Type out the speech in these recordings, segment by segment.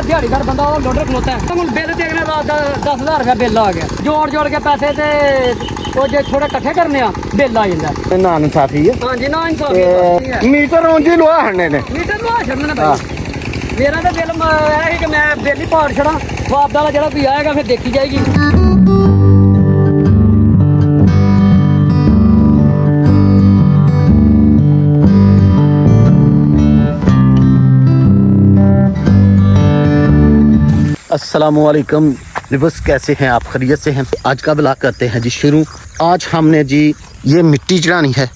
मैं दिहाड़ीदार बंदा वो लोडर खलोता है तो बिल देखने 10,000 रुपया बिल आ गया जोड़ के पैसे ते वो जे थोड़े इकट्ठे करने बिल आ जाता ना इंसाफी है। हाँ जी ना इंसाफी मीटर ऊंची लुआ हड़ने ने मीटर लुआ छड़ने भाई मेरा तो बिल है कि मैं बिल ही पाड़ छड़ा बाप वाला जो कोई आएगा फिर देखी जाएगी। अस्सलामुअलैकुम लिबस, कैसे हैं आप? खैरियत से हैं? आज का ब्लॉग करते हैं जी शुरू। आज हमने जी ये मिट्टी चढ़ानी है,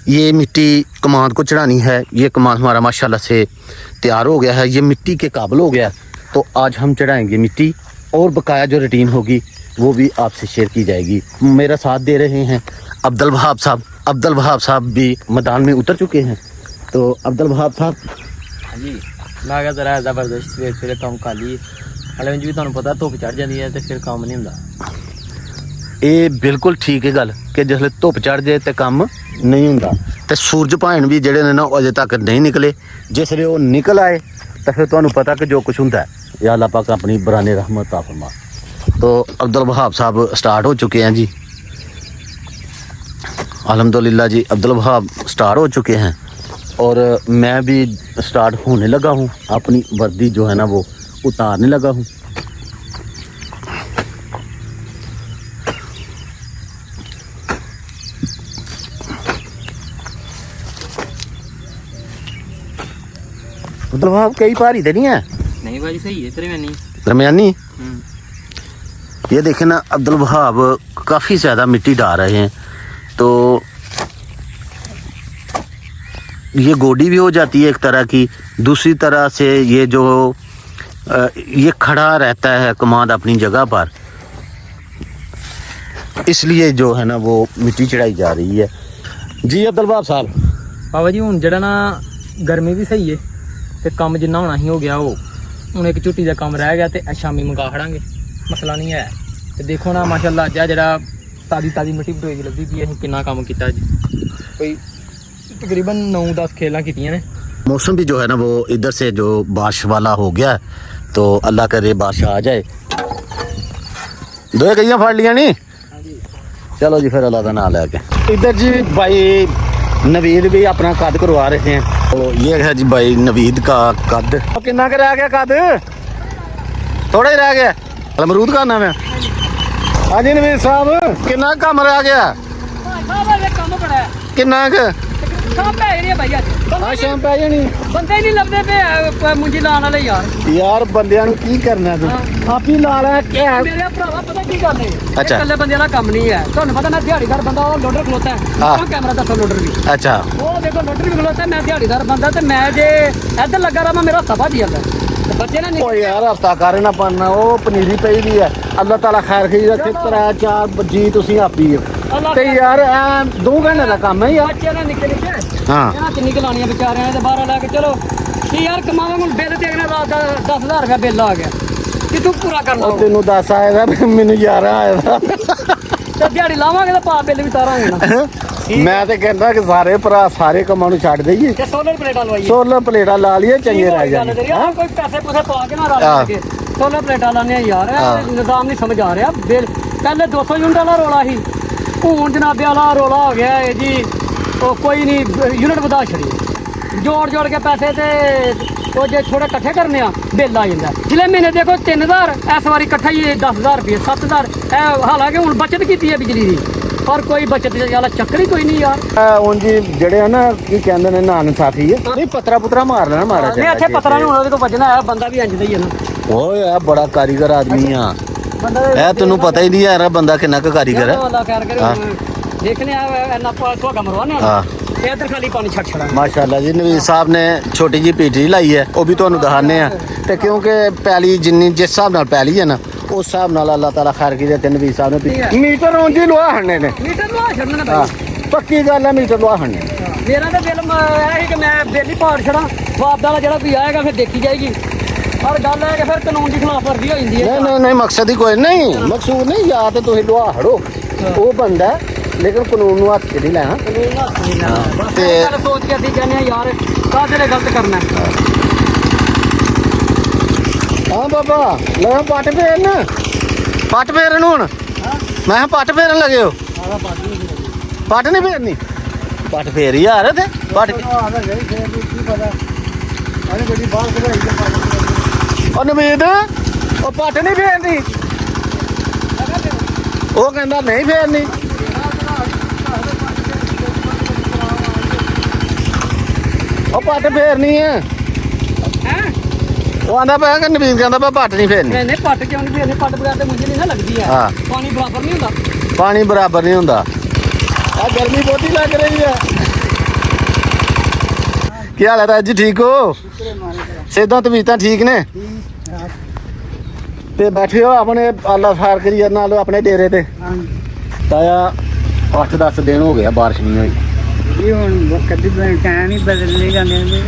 ये मिट्टी कमाद को चढ़ानी है। ये कमाद हमारा माशाल्लाह से तैयार हो गया है, ये मिट्टी के काबिल हो गया। तो आज हम चढ़ाएंगे मिट्टी और बकाया जो रूटीन होगी वो भी आपसे शेयर की जाएगी। मेरा साथ दे रहे हैं अब्दुल वहाब साहब। अब्दुल वहाब साहब भी मैदान में उतर चुके हैं। तो अब्दुल वहाब साहब जी मैं क्या जरा जबरदस्त सवेरे काम कर ली हले भी तुहानू पता धुप चढ़ जाती है तो फिर काम नहीं होंदा। ये बिल्कुल ठीक है गल कि जिसले धुप चढ़ जाए तो काम नहीं होंदा। ते सूरज भाण भी जेडे ने ना अजे तक नहीं निकले, जिसले वो निकल आए तो फिर तुहानू पता कि जो कुछ होंदा है या अल्लाह पाक अपनी बराने रहमत अता फरमा। तो अब्दुल वहाब साहब स्टार्ट हो चुके हैं जी, अल्हम्दुलिल्लाह जी। अब्दुल वहाब स्टार्ट हो चुके हैं और मैं भी स्टार्ट होने लगा हूँ, अपनी वर्दी जो है ना वो उतारने लगा हूँ। मतलब आप कई भारी तो नहीं है? नहीं भाई सही है दरमियानी। ये देखें ना, अब्दुल वहाब काफ़ी ज़्यादा मिट्टी डाल रहे हैं तो ये गोडी भी हो जाती है एक तरह की। दूसरी तरह से ये जो ये खड़ा रहता है कमाद अपनी जगह पर, इसलिए जो है ना वो मिट्टी चढ़ाई जा रही है जी। अब्दुल वहाब साहब बाबा जी हूँ जरा ना गर्मी भी सही है तो काम जिन्ना होना ही हो गया। वो हूँ एक झुट्टी का काम रह गया तो शामी मंगा खड़ांगे, मसला नहीं है। तो देखो ना माशाअल्लाह अज जरा ताज़ी मिट्टी बटोई की लगी भी अं कि काम किया अज कोई तकरीबन 9-10 खेलां कीतियां ने। मौसम भी जो है ना वो इधर से जो बारिश वाला हो गया, तो अल्लाह करे बारिश आ जाए। दो गईयां फाड़ लिया नहीं? चलो जी फिर अल्लाह का नाम लेके इधर जी भाई नवीद भी अपना कद करवा रहे हैं। तो ये है जी भाई नवीद का कद। कितना का रह गया कद? थोड़ा ही रह गया। अमरूद का नाम है। हाँ जी नवीद साहब, कितना कम रह गया? कितना बंदे नहीं लभदे पे मुंजी लाने वाले यार बंदियां नूं की करना तू आप ही ला ला क्या मेरे भरावा पता की गल है। अच्छा कल्ले बंदे दा काम नहीं है। तुहानू पता मैं दिहाड़ीदार बंदा वो लोडर खलोता है। हां कैमरा दसो लोडर भी। अच्छा वो देखो लोडर भी खलोता है, मैं दिहाड़ीदार बंदा ते मैं जे इधर लगा रहा मेरा हफ्ता भज जांदा। बच्चे ना ओ यार हफ्ता कर ना पाना ओ पनीरी पई दी है। अल्लाह ताला खैर खी रखे। 3-4 जी तुसी आपी हो ते यार 2 घंटे दा काम है यार। बच्चे ना निक्के निक्के हां ਇਹਨਾਂ ਚ ਨਿਕਲਾਣੀਆਂ ਵਿਚਾਰਿਆਂ ਨੇ ਤੇ ਬਾਹਰ ਲੈ ਕੇ ਚਲੋ ਕੀ ਯਾਰ ਕਮਾਵਾਂ ਹੁਣ ਬਿੱਲ ਦੇਖਣਾ 10,000 ਰੁਪਇਆ ਬਿੱਲ ਆ ਗਿਆ ਕਿਤੋਂ ਪੂਰਾ ਕਰਨਾ। ਉਹ ਤੈਨੂੰ 10 ਆਏਗਾ ਮੈਨੂੰ 11 ਆਏਗਾ ਤੇ ਦਿਹਾੜੀ ਲਾਵਾਂਗੇ ਤਾਂ ਪਾ ਬਿੱਲ ਵੀ ਤਾਰਾਂਗੇ ਨਾ। ਮੈਂ ਤੇ ਕਹਿੰਦਾ ਕਿ ਸਾਰੇ ਭਰਾ ਸਾਰੇ ਕੰਮਾਂ ਨੂੰ ਛੱਡ ਦਈਏ ਤੇ ਸੋਲਰ ਪਲੇਟਾਂ ਲਵਾਈਏ। ਸੋਲਰ ਪਲੇਟਾਂ ਲਾ ਲਈਏ ਚੰਗੇ ਰਹਿ ਜਾਣਗੇ। ਹਾਂ ਕੋਈ ਪੈਸੇ ਪੂਸੇ ਪਾ ਕੇ ਨਾ ਰਲ ਕੇ ਸੋਲਰ ਪਲੇਟਾਂ ਲਾਣੇ ਯਾਰ। ਨਿਜ਼ਾਮ ਨਹੀਂ ਸਮਝ ਆ ਰਿਹਾ। ਬਿੱਲ ਪਹਿਲੇ 200 ਯੂਨਿਟ ਵਾਲਾ ਰੋਲਾ ਸੀ, ਹੁਣ ਜਨਾਬੇ ਵਾਲਾ ਰੋਲਾ ਹੋ ਗਿਆ ਹੈ ਜੀ। ਉਹ ਕੋਈ ਨਹੀਂ यूनिट ਵਧਾ ਛੜੀ जोड़ के पैसे ते वो जे थोड़े इकट्ठे करने बिल आ जाता। जिले महीने देखो 3,000 इस बार इकट्ठा ही 10,000 रुपये 7,000। हालांकि हूँ बचत की है बिजली की पर कोई बचत वाला चक्कर ही कोई नहीं यार। उन जी जेड़े ना की कहंदे ने नान साथी है नहीं पतरा पुतरा मार लेना मारा नहीं इत्थे पतरा नहीं होना तो बचना है। बंदा भी इंज दा ही है ना। ओ यार बड़ा कारीगर आदमी आ ए तेनू पता ही नहीं यार बंदा कितना का कारीगर है। अल्लाह खैर करे देखने इन्ना धोखा मरवाने इधर खाली पानी छट छड़ा। माशाल्लाह जी नवीद साहब ने छोटी जी पीटी लाई है वो भी तुहानू दिखाने हैं ते क्योंकि पैली जिन्नी जिस हिसाब नाल पैली है ना उस हिसाब नाल अल्लाह ताला खैर कीते ते नवीद साहब ने मीटर ऊंची लुआ हड़ने ने। मीटर लुआ छड़ने भाई पक्की गल है मीटर लुआ हड़ने। मेरा तो बिल है कि मैं बिल ही पाड़ छड़ा बाप वाला जो कोई आएगा फिर देखी जाएगी। और गल है कि फिर कानून की खिलाफ वर्जी हो जाती है। नहीं मकसद ही कोई नहीं मकसूद नहीं या तो तुसीं लुआ हड़ो वो बंदा लेकिन कानून नूं हत्थ च नहीं लैना ते सोच के असीं कहने यार काहदे ले गलत करना। ਹਾਂ ਬਾਬਾ ਲੈ ਪੱਟ ਫੇਰਨ ਪੱਟ ਫੇਰਨ ਹੁਣ ਮੈਂ ਕਿਹਾ ਪੱਟ ਫੇਰਨ ਲੱਗੇ ਹੋ ਪੱਟ ਨਹੀਂ ਫੇਰਨੀ ਪੱਟ ਫੇਰ ਯਾਰ ਤੇ ਪੱਟ ਉਹ ਨਵੀਦ ਉਹ ਪੱਟ ਨਹੀਂ ਫੇਰਨੀ ਉਹ ਕਹਿੰਦਾ ਨਹੀਂ ਫੇਰਨੀ ਉਹ ਪੱਟ ਫੇਰਨੀ ਹੈ ਉਹ ਆਂਦਾ ਪਿਆ ਕਿ ਨਵੀਦ ਕਹਿੰਦਾ ਪਿਆ ਪੱਟ ਨਹੀਂ ਫੇਰਨੀ ਨਹੀਂ ਪੱਟ ਕਿਉਂ ਨਹੀਂ ਫੇਰਨੀ ਪੱਟ ਬਗੈਰ ਤੇ ਮੁੰਜੀ ਨਹੀਂ ਨਾ ਲੱਗਦੀ ਹੈ ਹਾਂ ਪਾਣੀ ਬਰਾਬਰ ਨਹੀਂ ਹੁੰਦਾ ਪਾਣੀ ਬਰਾਬਰ ਨਹੀਂ ਹੁੰਦਾ ਆ ਗਰਮੀ ਬਹੁਤੀ ਲੱਗ ਰਹੀ ਹੈ ਕੀ ਹਾਲ ਹੈ ਰਾਜ ਜੀ ਠੀਕ ਹੋ ਸਿੱਧਾ ਤਬੀਅਤਾਂ ਠੀਕ ਨੇ ਤੇ ਬੈਠੇ ਹੋ ਆਪਣੇ ਆਲਾ ਫਾਰ ਕਰੀ ਨਾਲ ਆਪਣੇ ਡੇਰੇ ਤੇ ਤਾਇਆ 8-10 ਦਿਨ ਹੋ ਗਿਆ ਬਾਰਿਸ਼ ਨਹੀਂ ਹੋਈ ਇਹ ਹੁਣ ਕਦੀ ਟਾਈਮ ਹੀ ਬਦਲਦੇ ਜਾਂਦੇ ਨੇ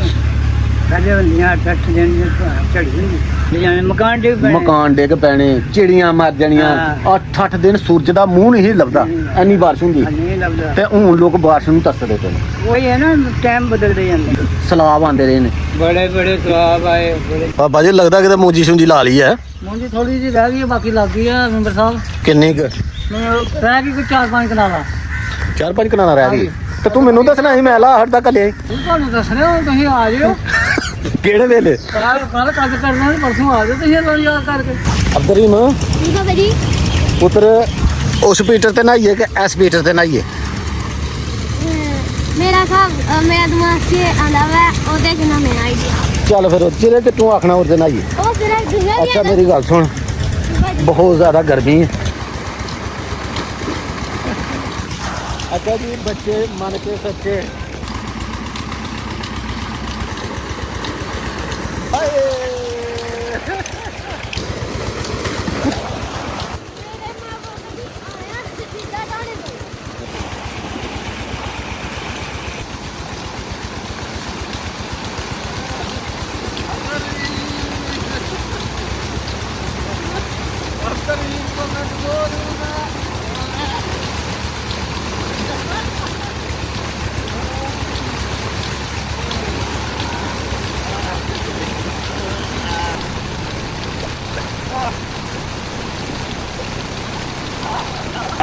ਪਹਿਲੇ ਹੁੰਦੀਆਂ 8 ਦਿਨ ਝੜੀ ਹੁੰਦੀ ਜਾਨੇ ਮਕਾਨ ਡਿੱਗ ਪੈਣੇ ਚਿੜੀਆਂ ਮਰ ਜਾਣੀਆਂ 8-8 ਦਿਨ ਸੂਰਜ ਦਾ ਮੂੰਹ ਨਹੀਂ ਲੱਭਦਾ ਐਨੀ ਬਾਰਿਸ਼ ਹੁੰਦੀ ਨਹੀਂ ਲੱਭਦਾ ਤੇ ਹੁਣ ਲੋਕ ਬਾਰਿਸ਼ ਨੂੰ ਤਰਸਦੇ ਪਏ ਨੇ ਉਹੀ ਹੈ ਨਾ ਟਾਈਮ ਬਦਲਦੇ ਜਾਂਦੇ ਸਲਾਬ ਆਉਂਦੇ ਰਹੇ ਨੇ ਬੜੇ ਸਵਾਬ ਆਏ ਬੜੇ ਬਾਬਾ ਜੀ ਲੱਗਦਾ ਕਿਤੇ ਮੂੰਜੀ ਸੁੰਜੀ ਲਾ ਲਈ ਹੈ ਮੁੰਜੀ ਥੋੜੀ ਜਿਹੀ ਰਹਿ ਗਈ ਹੈ ਬਾਕੀ ਲੱਗ ਗਈ ਹੈ ਮੈਂਬਰ ਸਾਹਿਬ ਕਿੰਨੀ ਕੁ ਰਹਿ ਗਈ ਕੋਈ 4-5 ਕਨਾਲਾਂ 4-5 ਕਨਾਲਾਂ ਰਹਿ ਗਈ ਤੇ ਤੂੰ ਮੈਨੂੰ ਦੱਸਣਾ ਸੀ ਮੈਂ ਲਾ ਹਟਦਾ ਕੱਲੇ ਤੁਹਾਨੂੰ ਦੱਸਣਾ ਤੁਸੀਂ ਆ ਜਿਓ ਕਿਹੜੇ ਵੇਲੇ ਕੱਲ ਕੱਜ ਕਰਨਾ ਪਰਸੋਂ ਆ ਜਾਓ ਤੁਸੀਂ ਲੋੜ ਯਾਦ ਕਰਕੇ ਅਬਦਰੀਮ ਠੀਕ ਹੈ ਭਾਜੀ ਪੁੱਤਰ ਉਸ ਪੀਟਰ ਤੇ ਨਹਾਈਏ ਕਿ ਇਸ ਪੀਟਰ ਤੇ ਨਹਾਈਏ ਮੇਰਾ ਦਿਮਾਗ 'ਚ ਆਂਦਾ ਵਾ ਉਹਦੇ 'ਚ ਨਾ ਮੇਰਾ ਆਈਡੀਆ ਚੱਲ ਫਿਰ ਜਿਹੜੇ ਤੇ ਤੂੰ ਆਖਣਾ ਉਸ ਤੇ ਨਹਾਈਏ ਉਹ ਫਿਰ ਦੂਜਾ ਵੀ ਅੱਛਾ ਮੇਰੀ ਗੱਲ ਸੁਣ ਬਹੁਤ ਜ਼ਿਆਦਾ ਗਰਮੀ ਹੈ ਅੱਛਾ ਜੀ ਬੱਚੇ ਮਨ ਕੇ ਸੱਚੇ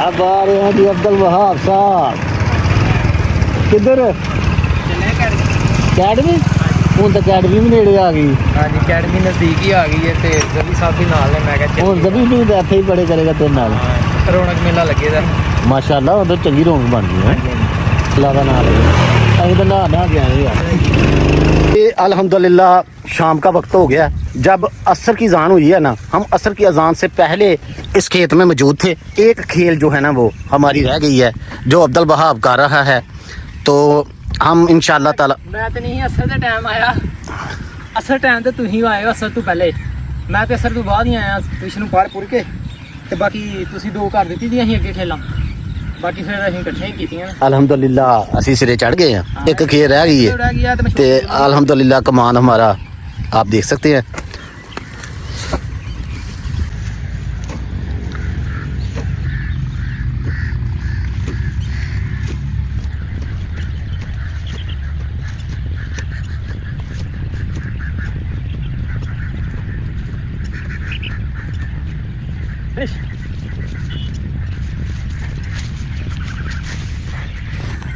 अब आ रहे हैं जी अब्दुल वहाब साहब किधर ਅਕੈਡਮੀ ਹੁਣ ਤਾਂ ਅਕੈਡਮੀ ਵੀ ਨੇੜੇ ਆ ਗਈ ਹਾਂਜੀ ਅਕੈਡਮੀ ਨਜ਼ਦੀਕ ਹੀ ਆ ਗਈ ਹੈ ਤੇ ਜੱਦੀ ਸਾਹਿਬ ਵੀ ਨਾਲ ਨੇ ਮੈਂ ਕਿਹਾ ਹੁਣ ਜਦੀ ਵੀ ਤਾਂ ਇੱਥੇ ਹੀ ਬੜੇ ਕਰੇਗਾ ਤੇਰੇ ਨਾਲ ਰੌਣਕ ਮੇਲਾ ਲੱਗੇਦਾ ਮਾਸ਼ਾਅੱਲਾ ਉਧਰ ਚੰਗੀ ਰੌਣਕ ਬਣ ਗਈ ਹੈ ਅੱਲਾ ਦਾ नाम है अभी तो नहा गया यार ये अल्हम्दुलिल्लाह शाम का वक्त हो गया जब असर की अजान हुई है ना हम असर की अजान से पहले इस खेत में मौजूद थे एक खेल जो है ना वो हमारी रह गई है जो अब्दुल वहाब कर रहा है तो हम इंशाअल्लाह ताला ਮੈਂ ਤੇ ਨਹੀਂ ਅਸਰ ਦਾ ਟਾਈਮ ਆਇਆ ਅਸਰ ਟਾਈਮ ਤੇ ਤੁਸੀਂ ਆਏ ਹੋ ਅਸਰ ਤੋਂ ਪਹਿਲੇ ਮੈਂ ਤੇ ਅਸਰ ਤੋਂ ਬਾਅਦ ਹੀ ਆਇਆ ਟਿਊਸ਼ਨ ਨੂੰ ਪੜ੍ਹ ਪੁਰ ਕੇ ਤੇ ਬਾਕੀ ਤੁਸੀਂ ਦੋ ਕਰ ਦਿੱਤੀ ਦੀਆਂ ਅਸੀਂ ਅੱਗੇ ਖੇਲਾਂ ਬਾਕੀ ਫਿਰ ਅਸੀਂ ਇਕੱਠੇ ਹੀ ਕੀਤੀਆਂ अल्हम्दुलिल्लाह ਅਸੀਂ ਸਿਰੇ ਚੜ ਗਏ हैं एक खेल रह गई ਰਹਿ ਗਿਆ है ਤੇ तो अल्हम्दुलिल्लाह कमान हमारा आप देख सकते हैं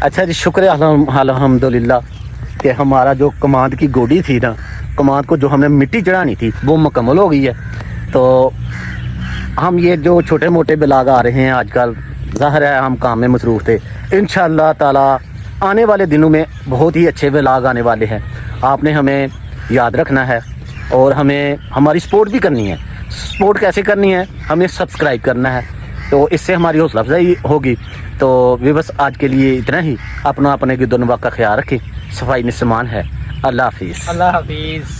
अच्छा जी शुक्र अल्हम्दुलिल्लाह कि हमारा जो कमांद की गोडी थी ना कमांद को जो हमने मिट्टी चढ़ानी थी वो मुकम्मल हो गई है तो हम ये जो छोटे मोटे ब्लाग आ रहे हैं आजकल ज़ाहिर है हम काम में मसरूफ़ थे इंशाअल्लाह ताला आने वाले दिनों में बहुत ही अच्छे ब्लाग आने वाले हैं आपने हमें याद रखना है और हमें हमारी सपोर्ट भी करनी है सपोर्ट कैसे करनी है हमें सब्सक्राइब करना है तो इससे हमारी हौसला अफजाई होगी तो वे बस आज के लिए इतना ही अपना अपने गिरदोनवा का ख्याल रखें सफाई में समान है अल्लाह हाफिज़ ਅੱਲਾਹ ਹਾਫਿਜ਼